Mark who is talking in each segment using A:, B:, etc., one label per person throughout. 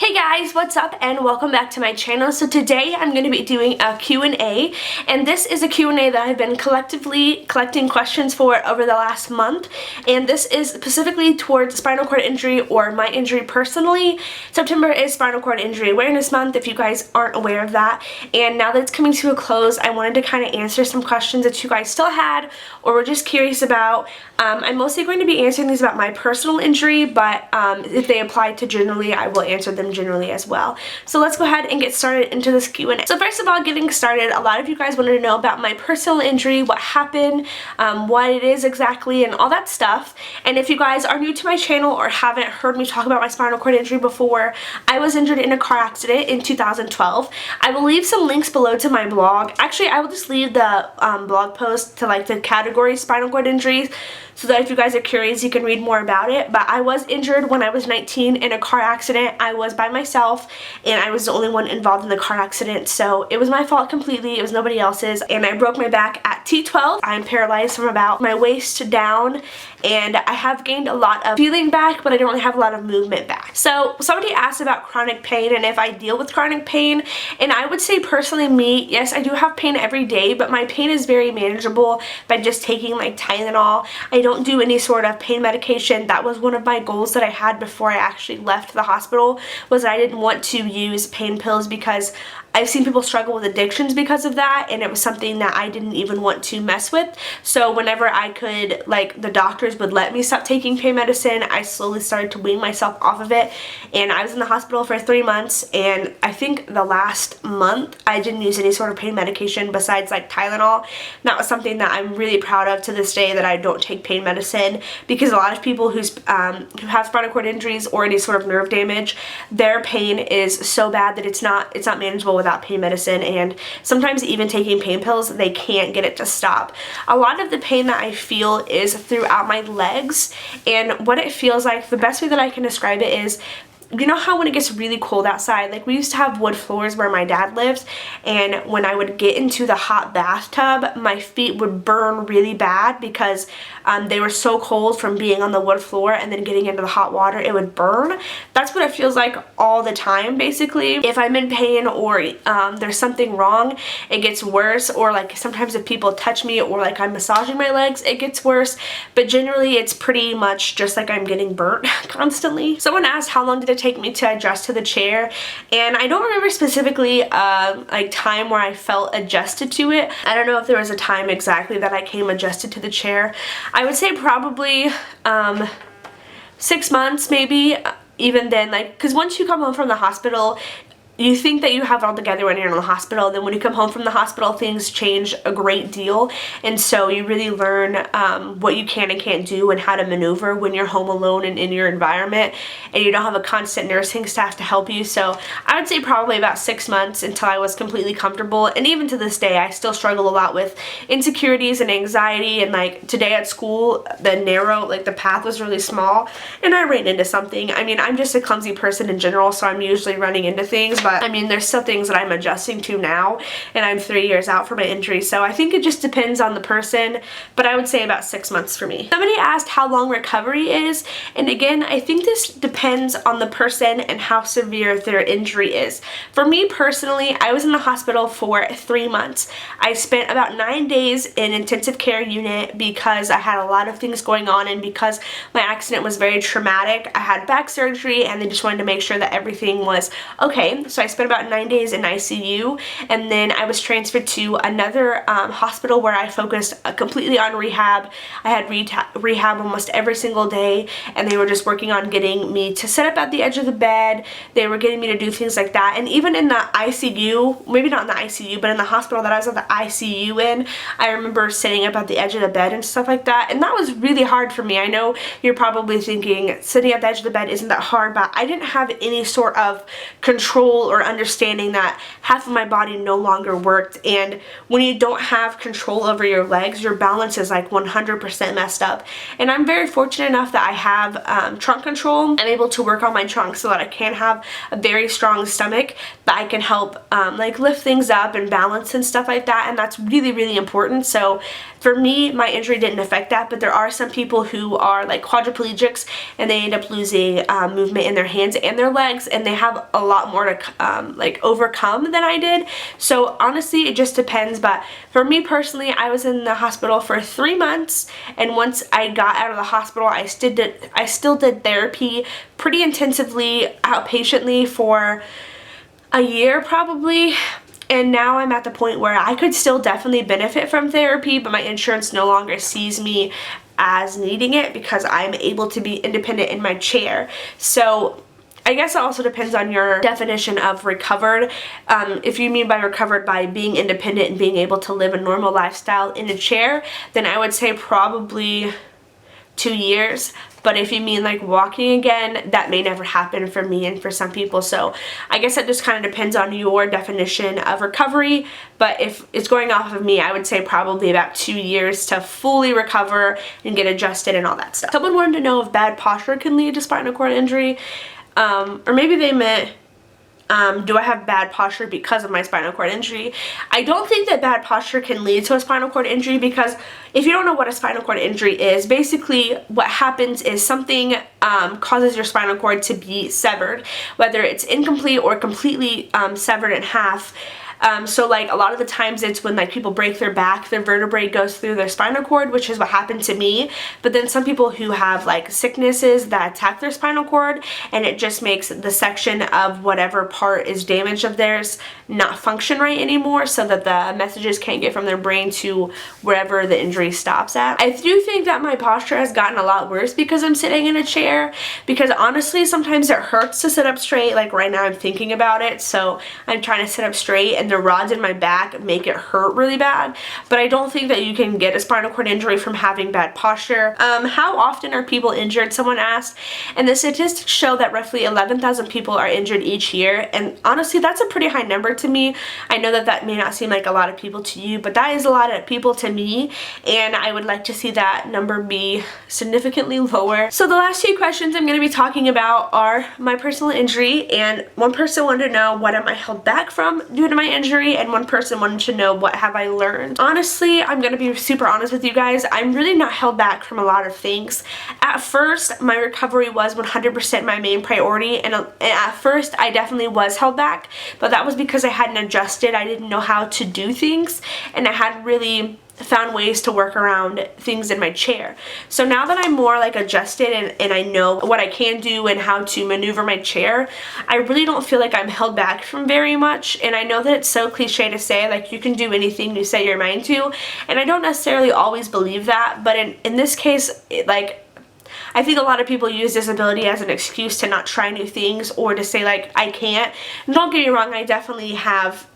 A: Hey guys, what's up and welcome back to my channel. So today I'm going to be doing a Q&A, and this is a Q&A that I've been collectively collecting questions for over the last month, and this is specifically towards spinal cord injury or my injury personally. September is Spinal Cord Injury Awareness Month, if you guys aren't aware of that, and now that it's coming to a close, I wanted to kind of answer some questions that you guys still had or were just curious about. I'm mostly going to be answering these about my personal injury, but if they apply to generally, I will answer them generally as well. So let's go ahead and get started into this Q&A. So first of all, getting started, a lot of you guys wanted to know about my personal injury, what happened, what it is exactly, and all that stuff. And if you guys are new to my channel or haven't heard me talk about my spinal cord injury before, I was injured in a car accident in 2012. I will leave some links below to my blog. Actually, I will just leave the blog post to like the category spinal cord injuries, so that if you guys are curious, you can read more about it. But I was injured when I was 19 in a car accident. I was by myself, and I was the only one involved in the car accident, so it was my fault completely. It was nobody else's, and I broke my back at T12. I'm paralyzed from about my waist down, and I have gained a lot of feeling back, but I don't really have a lot of movement back. So somebody asked about chronic pain and if I deal with chronic pain, and I would say personally me, yes, I do have pain every day, but my pain is very manageable by just taking like Tylenol. I don't do any sort of pain medication. That was one of my goals that I had before I actually left the hospital, was that I didn't want to use pain pills because I've seen people struggle with addictions because of that, and it was something that I didn't even want to mess with. So whenever I could, like the doctors would let me stop taking pain medicine, I slowly started to wean myself off of it, and I was in the hospital for 3 months, and I think the last month I didn't use any sort of pain medication besides like Tylenol. And that was something that I'm really proud of to this day, that I don't take pain medicine, because a lot of people who have spinal cord injuries or any sort of nerve damage, their pain is so bad that it's not manageable without pain medicine, and sometimes even taking pain pills, they can't get it to stop. A lot of the pain that I feel is throughout my legs, and what it feels like, the best way that I can describe it is, you know how when it gets really cold outside, like we used to have wood floors where my dad lived, and when I would get into the hot bathtub, my feet would burn really bad because they were so cold from being on the wood floor, and then getting into the hot water, it would burn. That's what it feels like all the time, basically. If I'm in pain or there's something wrong, it gets worse, or like sometimes if people touch me or like I'm massaging my legs, it gets worse, but generally it's pretty much just like I'm getting burnt constantly. Someone asked how long did it take me to adjust to the chair, and I don't remember specifically like time where I felt adjusted to it. I don't know if there was a time exactly that I came adjusted to the chair. I would say probably 6 months maybe. Even then, like, because once you come home from the hospital, you think that you have it all together when you're in the hospital. Then when you come home from the hospital, things change a great deal, and so you really learn what you can and can't do and how to maneuver when you're home alone and in your environment, and you don't have a constant nursing staff to help you. So I would say probably about 6 months until I was completely comfortable, and even to this day I still struggle a lot with insecurities and anxiety. And like today at school, the path was really small, and I ran into something. I mean, I'm just a clumsy person in general, so I'm usually running into things, but I mean, there's still things that I'm adjusting to now, and I'm 3 years out from my injury, so I think it just depends on the person, but I would say about 6 months for me. Somebody asked how long recovery is, and again, I think this depends on the person and how severe their injury is. For me personally, I was in the hospital for 3 months. I spent about 9 days in intensive care unit because I had a lot of things going on, and because my accident was very traumatic. I had back surgery, and they just wanted to make sure that everything was okay. So I spent about 9 days in ICU, and then I was transferred to another hospital where I focused completely on rehab. I had rehab almost every single day, and they were just working on getting me to sit up at the edge of the bed. They were getting me to do things like that. And even in the ICU, maybe not in the ICU, but in the hospital that I was at the ICU in, I remember sitting up at the edge of the bed and stuff like that, and that was really hard for me. I know you're probably thinking sitting at the edge of the bed isn't that hard, but I didn't have any sort of control control or understanding that half of my body no longer worked, and when you don't have control over your legs, your balance is like 100% messed up. And I'm very fortunate enough that I have trunk control. I'm able to work on my trunk so that I can have a very strong stomach, that I can help like lift things up and balance and stuff like that, and that's really, really important. So for me, my injury didn't affect that, but there are some people who are like quadriplegics and they end up losing movement in their hands and their legs, and they have a lot more to like overcome than I did. So honestly, it just depends. But for me personally, I was in the hospital for 3 months, and once I got out of the hospital, I still did therapy pretty intensively, outpatiently, for a year probably. And now I'm at the point where I could still definitely benefit from therapy, but my insurance no longer sees me as needing it because I'm able to be independent in my chair. So I guess it also depends on your definition of recovered. If you mean by recovered by being independent and being able to live a normal lifestyle in a chair, then I would say probably 2 years. But if you mean like walking again, that may never happen for me and for some people. So I guess it just kind of depends on your definition of recovery. But if it's going off of me, I would say probably about 2 years to fully recover and get adjusted and all that stuff. Someone wanted to know if bad posture can lead to spinal cord injury. Or maybe they meant, do I have bad posture because of my spinal cord injury? I don't think that bad posture can lead to a spinal cord injury, because if you don't know what a spinal cord injury is, basically what happens is something causes your spinal cord to be severed, whether it's incomplete or completely severed in half. So like a lot of the times it's when like people break their back, their vertebrae goes through their spinal cord, which is what happened to me. But then some people who have like sicknesses that attack their spinal cord, and it just makes the section of whatever part is damaged of theirs not function right anymore, so that the messages can't get from their brain to wherever the injury stops at. I do think that my posture has gotten a lot worse because I'm sitting in a chair, because honestly sometimes it hurts to sit up straight. Like right now I'm thinking about it, so I'm trying to sit up straight, and the rods in my back make it hurt really bad. But I don't think that you can get a spinal cord injury from having bad posture. How often are people injured, someone asked, and the statistics show that roughly 11,000 people are injured each year, and honestly that's a pretty high number to me. I know that that may not seem like a lot of people to you, but that is a lot of people to me, and I would like to see that number be significantly lower. So the last few questions I'm going to be talking about are my personal injury, and one person wanted to know what am I held back from due to my injury, and one person wanted to know what have I learned. Honestly, I'm gonna be super honest with you guys, I'm really not held back from a lot of things. At first, my recovery was 100% my main priority, and at first I definitely was held back, but that was because I hadn't adjusted, I didn't know how to do things, and I hadn't really found ways to work around things in my chair. So now that I'm more like adjusted and I know what I can do and how to maneuver my chair, I really don't feel like I'm held back from very much. And I know that it's so cliche to say, like, you can do anything you set your mind to, and I don't necessarily always believe that, but in this case, I think a lot of people use disability as an excuse to not try new things, or to say like, I can't. And don't get me wrong, I definitely have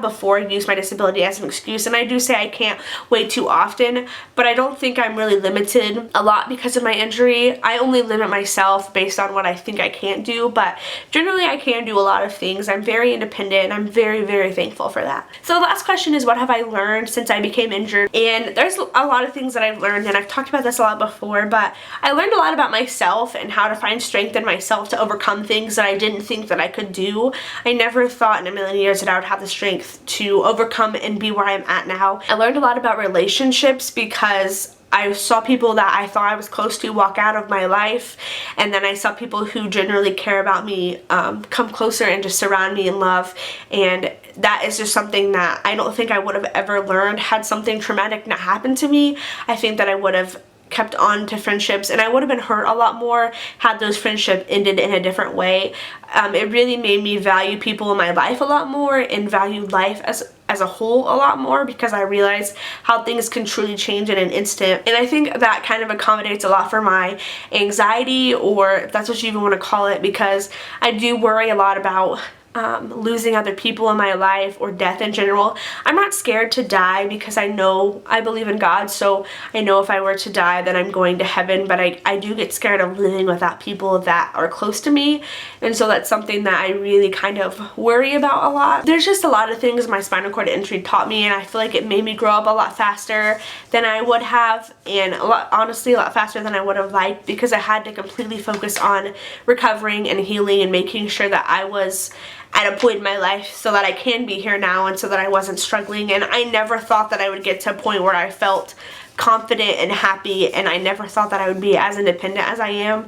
A: before used my disability as an excuse, and I do say I can't way too often, but I don't think I'm really limited a lot because of my injury. I only limit myself based on what I think I can't do, but generally I can do a lot of things. I'm very independent, and I'm very, very thankful for that. So the last question is, what have I learned since I became injured? And there's a lot of things that I've learned, and I've talked about this a lot before, but I learned a lot about myself and how to find strength in myself to overcome things that I didn't think that I could do. I never thought in a million years that I would have the strength to overcome and be where I'm at now. I learned a lot about relationships because I saw people that I thought I was close to walk out of my life, and then I saw people who genuinely care about me come closer and just surround me in love, and that is just something that I don't think I would have ever learned had something traumatic not happened to me. I think that I would have kept on to friendships, and I would have been hurt a lot more had those friendships ended in a different way. It really made me value people in my life a lot more, and value life as a whole a lot more, because I realized how things can truly change in an instant. And I think that kind of accommodates a lot for my anxiety, or if that's what you even want to call it, because I do worry a lot about losing other people in my life or death in general. I'm not scared to die because I believe in God, so I know if I were to die then I'm going to heaven, but I do get scared of living without people that are close to me, and so that's something that I really kind of worry about a lot. There's just a lot of things my spinal cord injury taught me, and I feel like it made me grow up a lot faster than I would have, and honestly a lot faster than I would have liked, because I had to completely focus on recovering and healing and making sure that I was at a point in my life so that I can be here now and so that I wasn't struggling. And I never thought that I would get to a point where I felt confident and happy, and I never thought that I would be as independent as I am.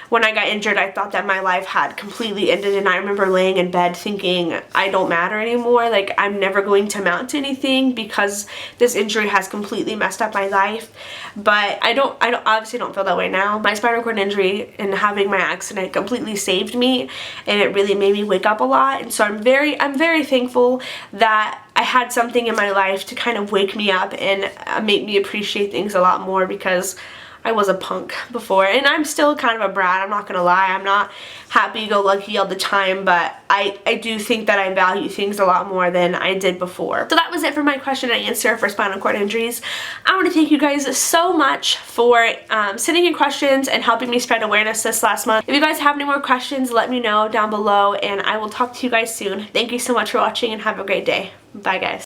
A: When I got injured, I thought that my life had completely ended, and I remember laying in bed thinking, I don't matter anymore, like I'm never going to amount to anything because this injury has completely messed up my life. But I obviously don't feel that way now. My spinal cord injury and having my accident completely saved me, and it really made me wake up a lot, and so I'm very thankful that I had something in my life to kind of wake me up and make me appreciate things a lot more, because I was a punk before, and I'm still kind of a brat, I'm not gonna lie. I'm not happy-go-lucky all the time, but I do think that I value things a lot more than I did before. So that was it for my question and answer for spinal cord injuries. I want to thank you guys so much for sending in questions and helping me spread awareness this last month. If you guys have any more questions, let me know down below, and I will talk to you guys soon. Thank you so much for watching, and have a great day. Bye, guys.